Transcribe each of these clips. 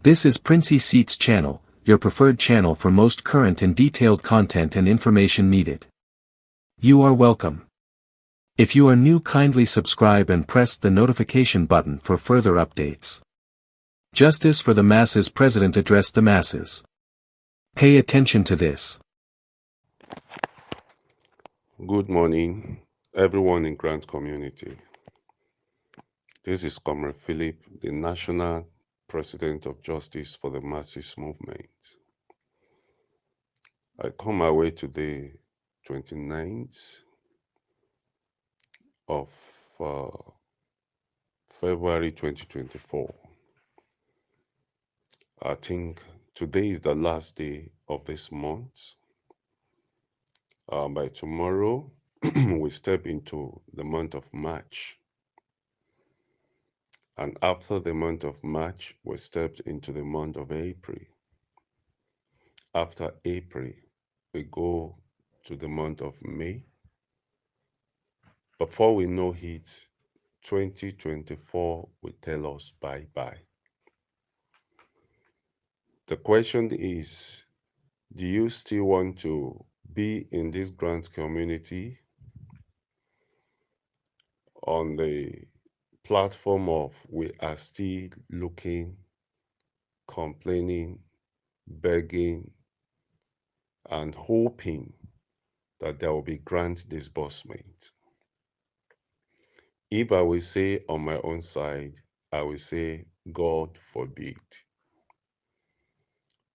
This is Princey Seats channel, your preferred channel for most current and detailed content and information needed. You are welcome. If you are new, kindly subscribe and press the notification button for further updates. Justice for the Masses. President addressed the masses. Pay attention to this. Good morning, everyone in Grant community. This is Comrade Philip, the National President of Justice for the Masses movement. I come my way today, 29th of February 2024. I think today is the last day of this month. By tomorrow, we step into the month of March. And after the month of March, we stepped into the month of April. After April, we go to the month of May. Before we know it, 2024 will tell us bye-bye. The question is, do you still want to be in this grant community on the platform of we are still looking, complaining, begging, and hoping that there will be grant disbursement? If I will say on my own side, I will say, God forbid.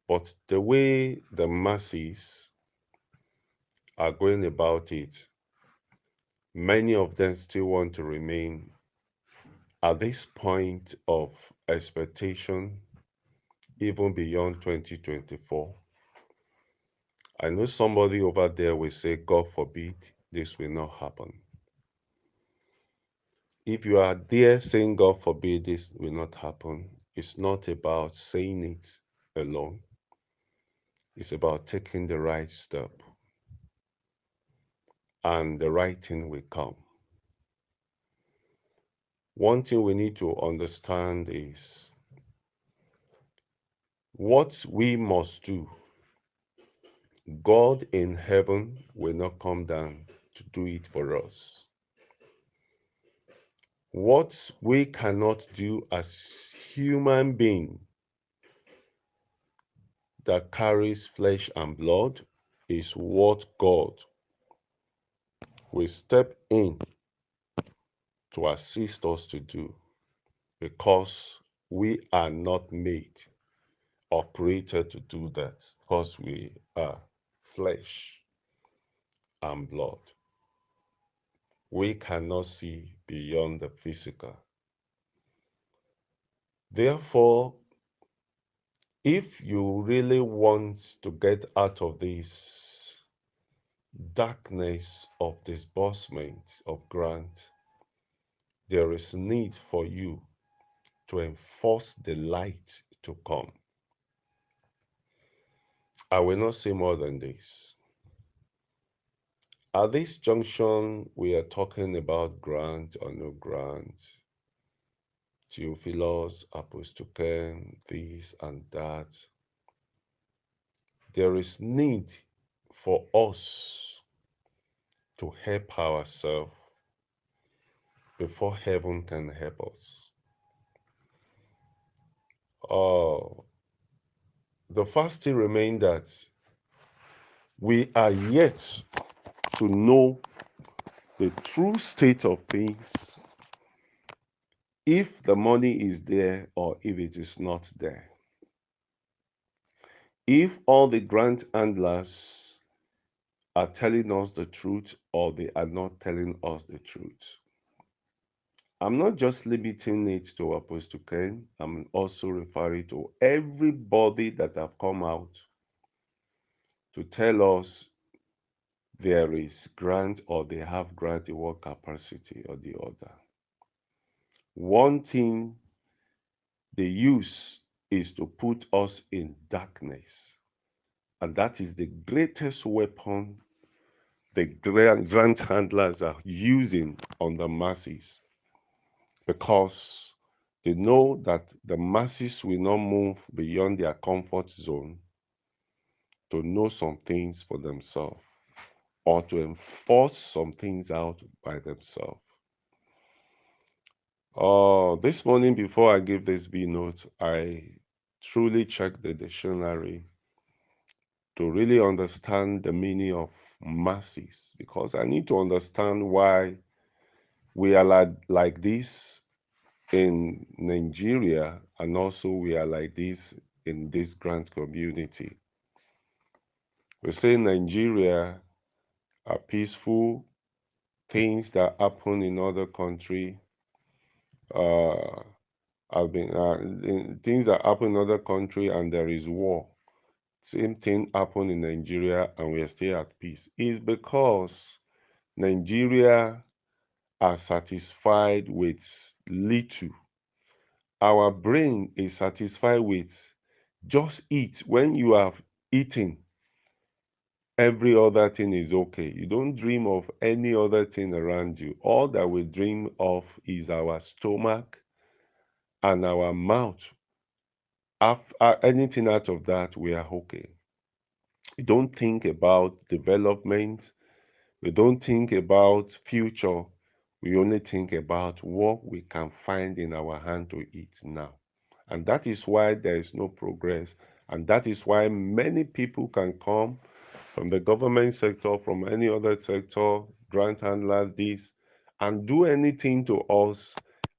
But the way the masses are going about it, many of them still want to remain at this point of expectation, even beyond 2024. I know somebody over there will say, God forbid, this will not happen. If you are there saying, God forbid, this will not happen, it's not about saying it alone. It's about taking the right step. And the right thing will come. One thing we need to understand is what we must do. God in heaven will not come down to do it for us. What we cannot do as human beings that carries flesh and blood is what God will step in to assist us to do, because we are not made or created to do that, because we are flesh and blood. We cannot see beyond the physical. Therefore, if you really want to get out of this darkness of disbursement of grant, there is need for you to enforce the light to come. I will not say more than this. At this junction, we are talking about grant or no grant, Theophilus, Apostoken, this and that. There is need for us to help ourselves before heaven can help us. The fact still remains that we are yet to know the true state of things, if the money is there or if it is not there. If all the grant handlers are telling us the truth or they are not telling us the truth. I'm not just limiting it to Apostle Ken, I'm also referring to everybody that have come out to tell us there is grant or they have grant in one capacity or the other. One thing they use is to put us in darkness. And that is the greatest weapon the grant handlers are using on the masses. Because They know that the masses will not move beyond their comfort zone to know some things for themselves or to enforce some things out by themselves. This morning, before I give this B note, I truly checked the dictionary to really understand the meaning of masses, because I need to understand why we are like this in Nigeria, and also we are like this in this grant community. We say Nigeria are peaceful, things that happen in other country uh, have been things that happen in other country and there is war. Same thing happen in Nigeria and we are still at peace. It's because Nigeria are satisfied with little. Our brain is satisfied with just eat. When you have eaten, every other thing is okay. You don't dream of any other thing around you. All that we dream of is our stomach and our mouth. Anything out of that, we are okay. We don't think about development. We don't think about future. We only think about what we can find in our hand to eat now. And that is why there is no progress. And that is why many people can come from the government sector, from any other sector, grant handler, this, and do anything to us,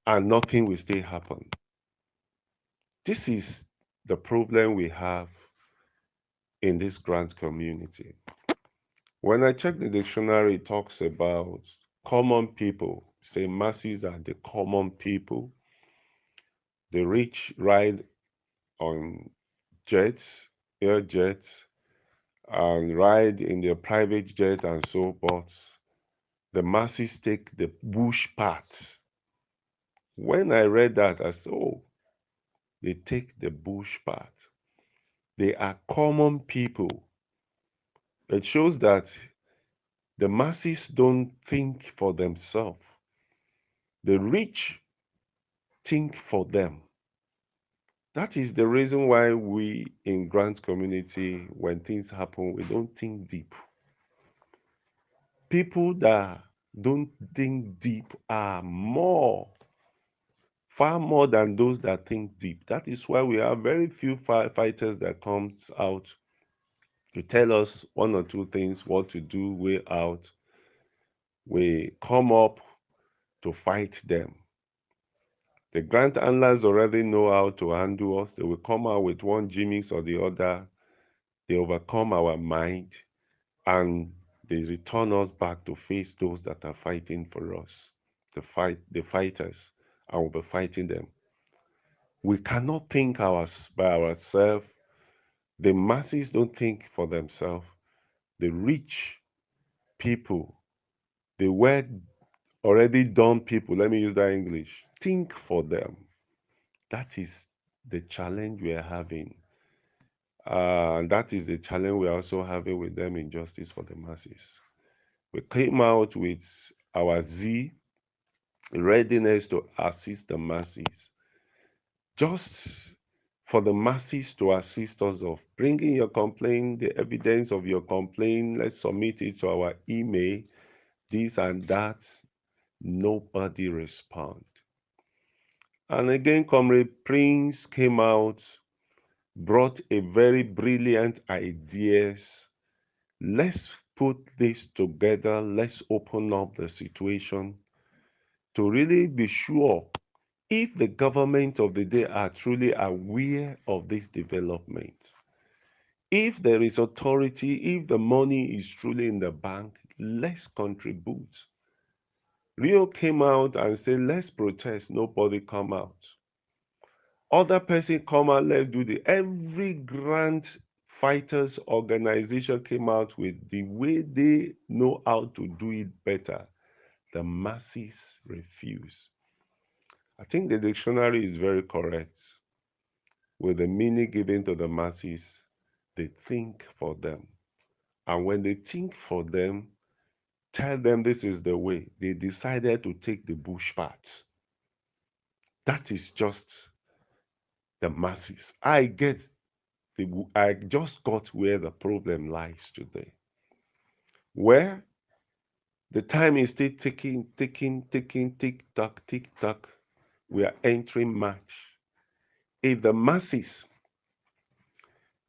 and nothing will still happen. This is the problem we have in this grant community. When I check the dictionary, it talks about common people. Say masses are the common people. The rich ride on jets, air jets, and ride in their private jet and so forth. The masses take the bush path. When I read that, I said, oh, they take the bush path. They are common people. It shows that the masses don't think for themselves. The rich think for them. That is the reason why we in grant community, when things happen, we don't think deep. People that don't think deep are far more than those that think deep. That is why we have very few fighters that comes out to tell us one or two things, what to do, way out. We come up to fight them. The grant handlers already know how to handle us. They will come out with one gimmicks or the other. They overcome our mind and they return us back to face those that are fighting for us, the fighters, and we'll be fighting them. We cannot think by ourselves. The masses don't think for themselves. The rich people, the well already done people, let me use that English, think for them. That is the challenge we are having. And that is the challenge we are also having with them in Justice for the Masses. We came out with our Z, readiness to assist the masses. Just for the masses to assist us of bringing your complaint, the evidence of your complaint, let's submit it to our email, this and that. Nobody respond. And again, Comrade Prince came out, brought a very brilliant ideas. Let's put this together. Let's open up the situation to really be sure if the government of the day are truly aware of this development. If there is authority, if the money is truly in the bank, let's contribute. Rio came out and said, let's protest. Nobody come out. Other person come out, let's do the. Every grant fighters organization came out with the way they know how to do it better. The masses refuse. I think the dictionary is very correct with the meaning given to the masses. They think for them. And when they think for them, tell them this is the way. They decided to take the bush path. That is just the masses. I just got where the problem lies today. Where the time is still ticking, ticking, ticking, tick tock, tick tock. We are entering March. If the masses,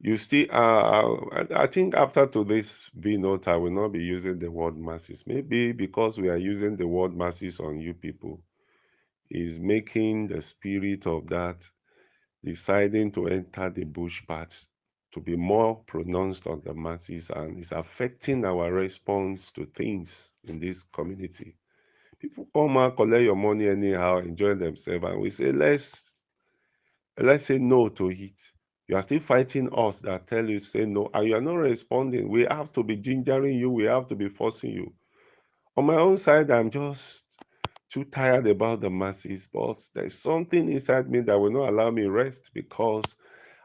you still, I think after today's B note, I will not be using the word masses. Maybe because we are using the word masses on you people, is making the spirit of that deciding to enter the bush path to be more pronounced on the masses, and it's affecting our response to things in this community. People come out, collect your money anyhow, enjoy themselves, and we say, let's say no to it. You are still fighting us that tell you say no, and you are not responding. We have to be gingering you, we have to be forcing you. On my own side, I'm just too tired about the masses, but there's something inside me that will not allow me rest, because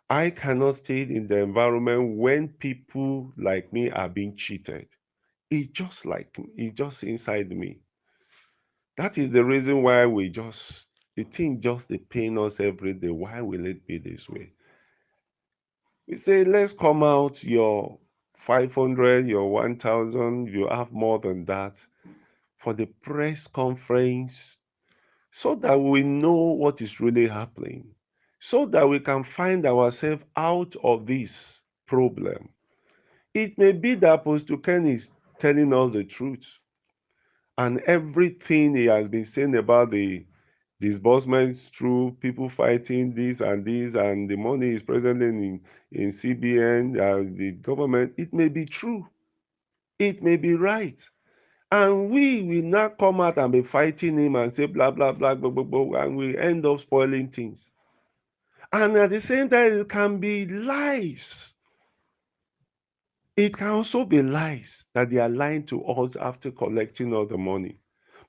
I cannot stay in the environment when people like me are being cheated. It's just inside me. That is the reason why the thing just they pain us every day. Why will it be this way? We say, let's come out your 500, your 1,000, you have more than that for the press conference so that we know what is really happening, so that we can find ourselves out of this problem. It may be that Apostle Ken is telling us the truth, and everything he has been saying about the disbursements through people fighting this, and the money is presently in CBN, the government, it may be true, it may be right. And we will now come out and be fighting him and say blah, blah, blah, blah, blah, blah, and we end up spoiling things. And at the same time, it can be lies. It can also be lies that they are lying to us after collecting all the money.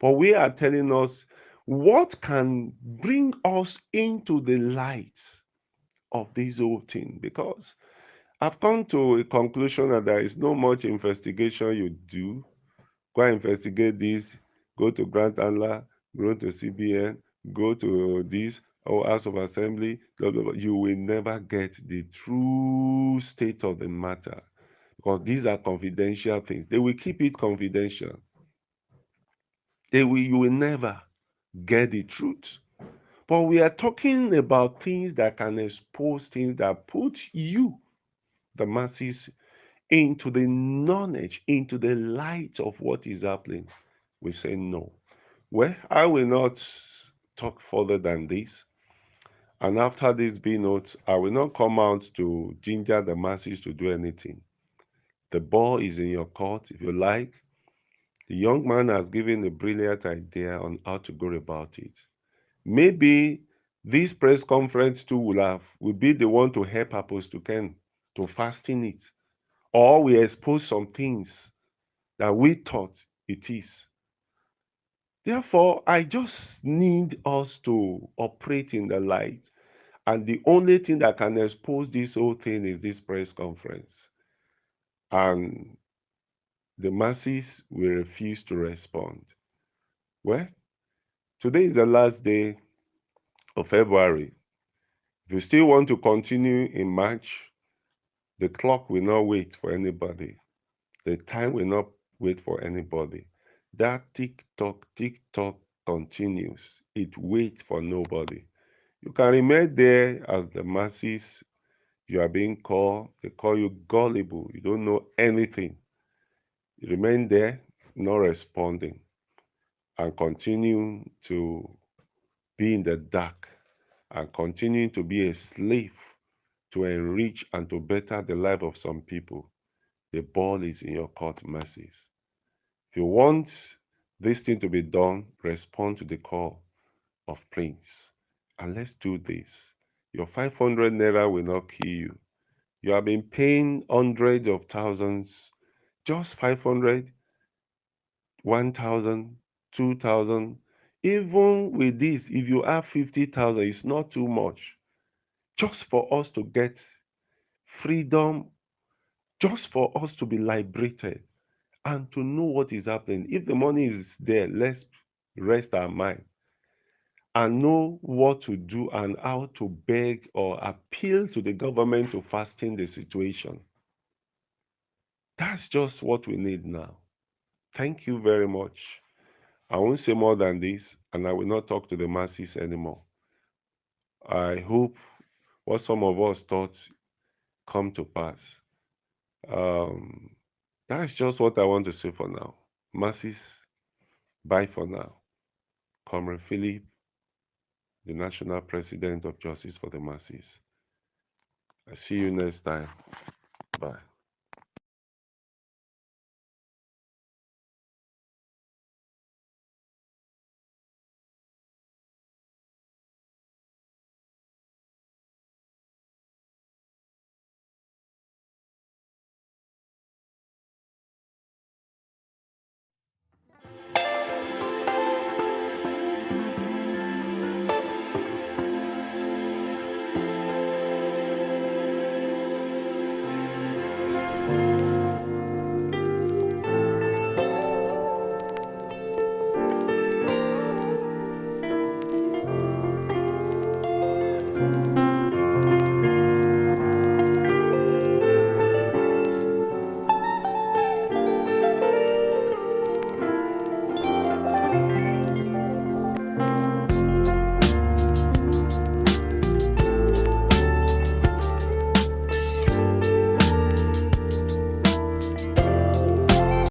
But we are telling us what can bring us into the light of this whole thing. Because I've come to a conclusion that there is no much investigation you do. Go and investigate this, go to Grant Handler, go to CBN, go to this, or House of Assembly, blah, blah, blah. You will never get the true state of the matter, because these are confidential things. They will keep it confidential. You will never get the truth. But we are talking about things that can expose things that put you, the masses, into the knowledge, into the light of what is happening. We say no. Well, I will not talk further than this. And after this B note, I will not come out to ginger the masses to do anything. The ball is in your court, if you like. The young man has given a brilliant idea on how to go about it. Maybe this press conference too will be the one to help Apostle Ken to fasten it. Or we expose some things that we thought it is. Therefore, I just need us to operate in the light. And the only thing that can expose this whole thing is this press conference. And the masses will refuse to respond. Well, today is the last day of February. If you still want to continue in March, the clock will not wait for anybody. The time will not wait for anybody. That tick tock continues. It waits for nobody. You can remain there as the masses. You are being called. They call you gullible. You don't know anything. You remain there, not responding, and continue to be in the dark, and continue to be a slave to enrich and to better the life of some people. The ball is in your court, masses. If you want this thing to be done, respond to the call of Prince. And let's do this. Your 500 naira will not kill you. You have been paying hundreds of thousands. Just 500, 1,000, 2,000. Even with this, if you have 50,000, it's not too much. Just for us to get freedom, just for us to be liberated and to know what is happening. If the money is there, let's rest our mind. and know what to do and how to beg or appeal to the government to fasten the situation. That's just what we need now. Thank you very much. I won't say more than this, and I will not talk to the masses anymore. I hope what some of us thought come to pass. Um, that's just what I want to say for now. Masses, bye for now. Comrade Philip, the National President of Justice for the Masses. I see you next time. Bye.